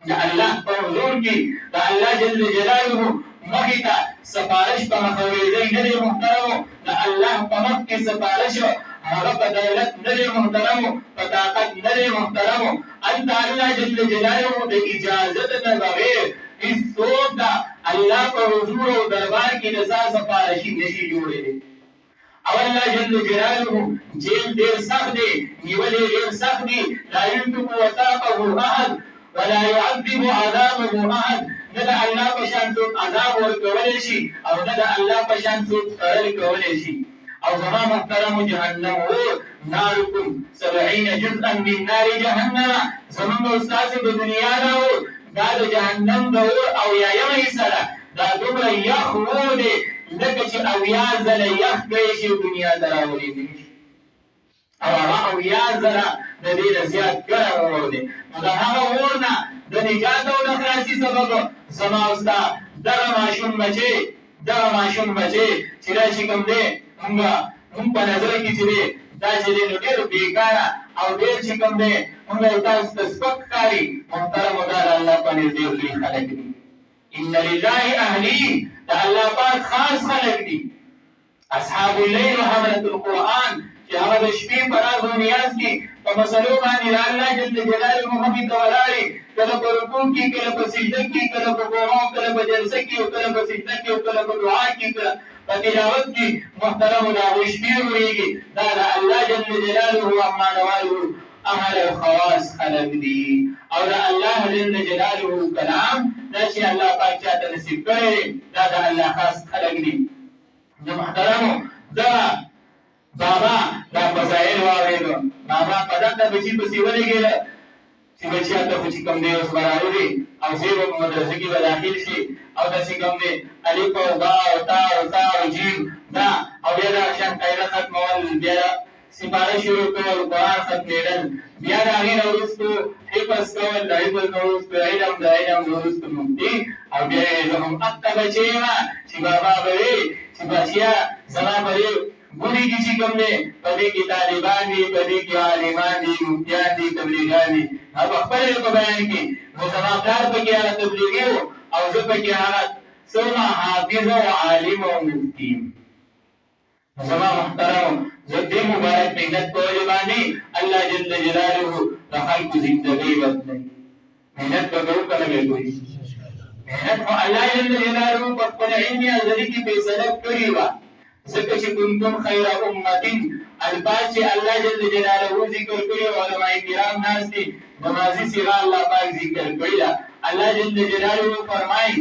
د الله په حضور کې د الله جل جلاله مخې ته سفارش په مخاورېزۍ نه دی محترمو، د الله په مخ کې سفارش هغه په دولت نه دی محترمو، په طاقت نه دی محترمو. هلته الله جل جلاله د اجازت نه بغیر هېڅوک د الله په حضور او دربار کې د ځان سفارشي نشي جوړېدی. او الله جل جلاله جیل ډېر سخت دی، نیول یې ډېر سخت دي. لا یلتق وثاقه احد ولا يعذب عذابه احد. نه د الله په شان څوک عذاب ورکولی شي او نه د الله په شان څوک تړل کولی شي. او زما محترمو جهنم اور نارکم 70 جزءا من نار جهنم، زمونږ استاسې د دنیا دا اور دا د جهنم د اور اویایمه حصه ده. دا دومره یخ اور دی لکه چې اویا ځله یخ گئی شي دنیا ته راولېږي شي، او هغه اویا ځله د دې نه زیات ګرم اور دی. نو د هغه اور نه د نجات او د خلاصي سبب زما او ستا دغه ماشوم بچی چې دا چې کوم دی مونږ په نظر کې چې دی دا چې دی نو ډېر بېکاره او ډېر چې کوم دی مونږ تاسو ته سپک ښکاري. محترمو دا د الله په نزد ډېر لوی خلک دي. ان لله اهلین، د الله پاک خاص خلک دي. اصحاب اللیل حملة القرآن چې هغه د شپې په راز و نیاز کې په مسلو باندې د الله جل جلاله مخې ته ولاړې، کله په رکوع کې، کله په سجده کې، کله په قرآن، کله په جلسه کې، او کله په سجده کې، او کله په دعا کې، کله په تلاوت کې. محترمو د هغوی شپې روڼېږي. دا د الله جل جلاله عما نواله اهل الخواص خلق دي. او د الله جل جلاله کلام دا چې الله پاک چاته نصیب کړی دا د الله خاص خلق دي. د محترمو دا بابا دا فضایل واورېدو، بابا په دغه بچي پسې ولګېده چې بچیا ته خو چې کوم دی اوس به راوځي او زه به په مدرسه کې به داخل شي او داسې کوم دی الف او با او تا او ثا او جیم دا او بیا دا شان قاعده ختمول، بیا سپاره شروع کول، قرآن ختمېدل، بیا د هغې نه وروستو حفظ کول، د حفظ نه وروستو علم، د علم نه وروستو مفتي. او بیا یې زه هم هلته بچی یم چې بابا به وي چې بچیا زما په دې ګونې کې چې کوم دی په دې کې طالبان دي، په دې کې عالمان دي، مفتیان دي، تبلیغان دي. او په خپل په بیان کې نو زما پلار پکې هغه تبلیغي و او زه پکې هغه څومره حافظ او عالم او مفتي یم. زما محترم زه دې مبارک محنت په وجه باندې الله جل جلاله د خلکو زندګۍ بدلوي. محنت به کوو که نه به کوي؟ محنت خو الله جل جلاله په خپل علم ازلي کې فیصله کړې وه. ځکه چې کنتم خیر امة الفاظ چې الله جل جلاله ذکر کړي علماء کرام ناست دي، د ماضي صيغه الله پاک ذکر کړې ده. الله جل جلاله فرمایي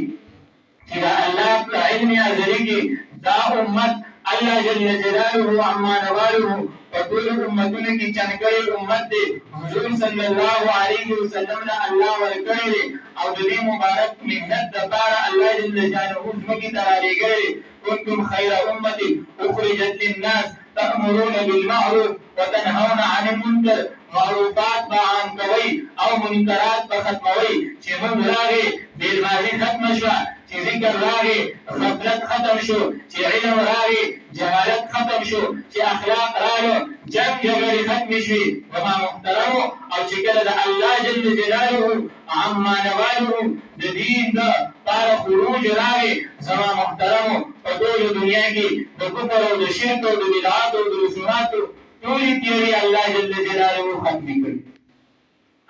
چې دا الله په علم ازلي کې دا امت الله جل جلاله عما نواله په ټولو امتونو کې چنګړی امت دی. حضور صلی الله علیه وسلم نه الله ورکړی دی او د دې مبارک محنت دپاره الله جل جلاله ځمکې ته رالیږلی. كنتم خير أمة أخرجت للناس تأمرون بالمعروف وتنهون عن المنكر. معروفات به عام کوئ او منکرات به ختموئ. چې موږ راغې بېلمازي ختمه شوه، چې ذکر راغې غفلت ختم شو، چې علم راغې جهالت ختم شو، چې اخلاق راغلو جنګ جګړې ختمې شوې. زما محترمو او چې کله د الله جل جلاله عما نواله د دین د پاره خروج راغې، زما محترمو په ټوله دنیا کې د کفر او د شرک او د بدعاتو او د رسوماتو ټولې تیوري الله جل جلاله ختمې کړي.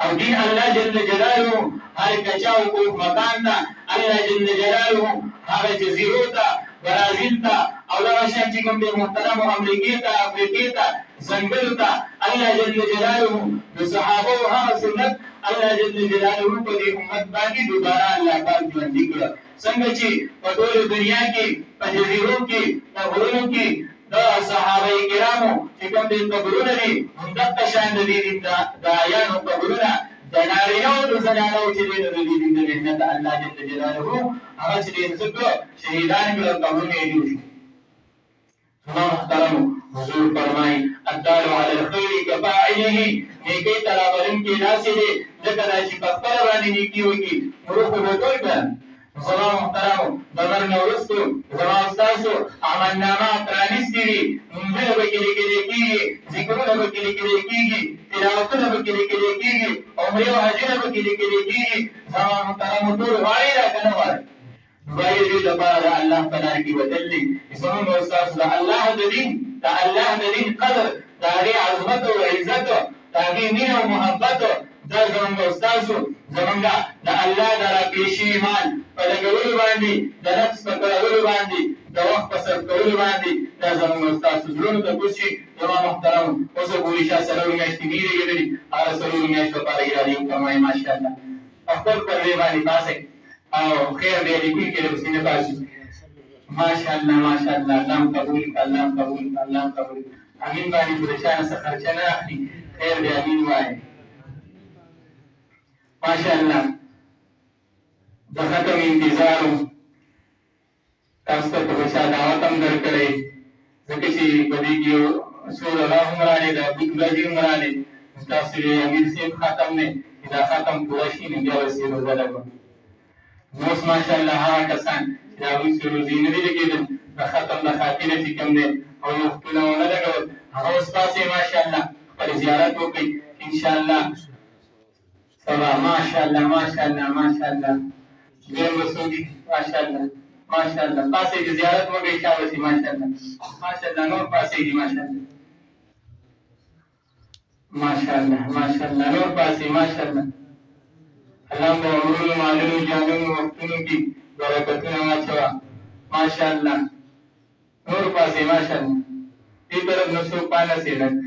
او دین الله جل جلاله هر کچا او کوم مکان ته الله جل جلاله هغه جزیرو ته، برازیل ته او دغه شان چې کوم دی محترمو امریکې ته، افریقې ته، ځنګلو ته الله جل جلاله د صحابو هغه سنت الله جل جلاله په دې امت باندې دوباره الله پاک ژوندي کړه. څنګه چې په ټوله دنیا کې په جزیرو کې په غرونو کې د صحابه کرامو چې کوم دي قبرونه دي همدغه شان د دې د آیانو قبرونه د نارینه او د زنانو چې دي د دې د محنت الله جل جلاله هغه چې دې څوک شهیدان کړه قبرونه یې جوړ شو. محترم حضور فرمایي الدال علی الخير كفاعله، نیکۍ ته رابلونکی داسې دی لکه دا چې په خپله باندې نیکي وکړي. روح به ټول کړه زما محترمو دغه نه وروستو زما ستاسو عملنامه پرانیستې وي لمونځونه به کې لیکلې کېږي ذکرونه به کې لیکلې کېږي تلاوتونه به کې لیکلې کېږي عمرې او حجونه به کې لیکلې کېږي زما محترمو ټول غواړئ را که نه غواړئ غواړئ دې لپاره د الله په لار کې وتل دي زموږ او ستاسو د الله د دین قدر د هغې عظمت او عزت د هغې مینه او محبت دا زموږ او ستاسو زموږ د الله د راپېښې ایمان په لګولو باندې د نفس په کړولو باندې د وخت په صرف کولو باندې دا زموږ او ستاسو زړونو ته کوز شي زما محترمو اوس ګوري شا څلور میاشتې مې لګېدلي هغه څلور میاشتو لپاره ارادې وکړئ ماشاءالله خپل پردې باندې پاسئ او خیر دې لیکونکي د حسینه پاسي ماشاءالله ماشاءالله الله قبول الله قبول الله قبول امین باندې د شان څخه خرچه نه اخلي خیر دې امین وایي ماشاءالله د ختم انتظار تاسو ته په شا دعوت هم درکړی ځکه چې په دې کې سور الله هم راغلی د ابوالکلازي هم راغلی تاسو یې امیر صاحب ختم نه دا ختم پوره شي نو بیا ورسې روزه لګوم اوس ماشاءالله هغه کسان چې د هغوی سره روزې نه دي لګېدل د ختم د خاطره چې کوم دی او وختونه ونه لګول هغه اوس پاسې ماشاءالله خپل زیارت وکړئ انشاءالله سبا ماشاءالله ماشاءالله ماشاءالله دویم به څوک دي ماشاءالله ماشاءالله پاسې دې زیارت وکړئ چا بسې ماشاءالله ماشاءالله نور پاسې دي ماشاءالله ماشاءالله ماشاءالله نور پاسې ماشاءالله الله په عمرونو مالونو جانونو وختونو کې برکتونه واچوه ماشاءالله نور پاسې ماشاءالله دې طرف نه څوک پانسې نه